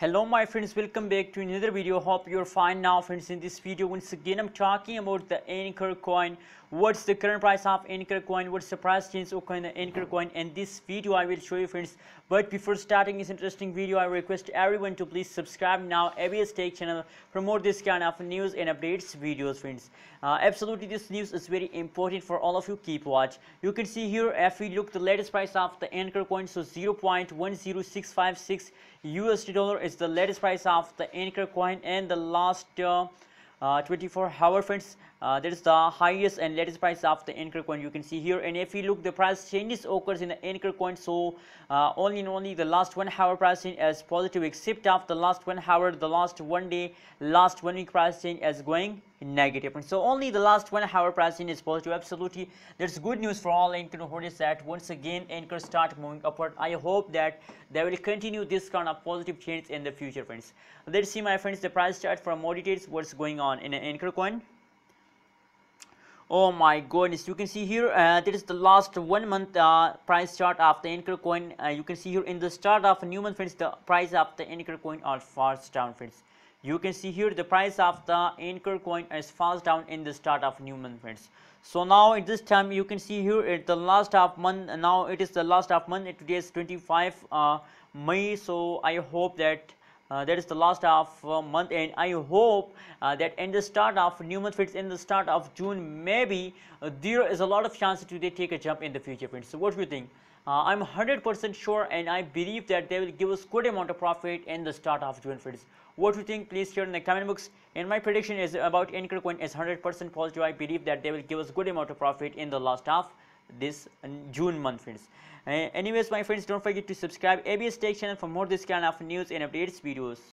Hello my friends, welcome back to another video. Hope you're fine now friends. In this video once again I'm talking about the Ankr coin. What's the current price of Ankr coin, what's the price change of the Ankr coin, and this video I will show you friends. But before starting this interesting video, I request everyone to please subscribe now ABS Tech channel, promote this kind of news and updates videos friends. Absolutely this news is very important for all of you. Keep watch. You can see here if we look the latest price of the Ankr coin, so 0.10656 USD dollar is the latest price of the Ankr coin, and the last 24 hour friends, that is the highest and latest price of the Ankr coin you can see here. And if you look the price changes occurs in the Ankr coin, so only the last 1 hour price change is positive, except of the last 1 hour, the last 1 day, last 1 week price change is going negative. And so only the last 1 hour price change is positive. Absolutely that's good news for all Ankr holders that once again Ankr start moving upward. I hope that they will continue this kind of positive change in the future friends. Let's see my friends the price chart for more details what's going on in an Ankr coin. Oh my goodness, you can see here that is the last 1 month price chart of the Ankr coin. You can see here in the start of a new month friends, the price of the Ankr coin are fast down friends. You can see here the price of the Ankr coin is fast down in the start of new month friends. So now at this time you can see here at the last of month, now it is the last of month, today is 25 May. So I hope that that is the last of month, and I hope that in the start of new month friends, in the start of June, maybe there is a lot of chance to they take a jump in the future friends. So what do you think? I'm 100% sure, and I believe that they will give us good amount of profit in the start of June friends. What do you think? Please share in the comment box. And my prediction is about Ankr coin is 100% positive. I believe that they will give us good amount of profit in the last of this June month friends. Anyways my friends, don't forget to subscribe ABS Tech channel for more this kind of news and updates videos.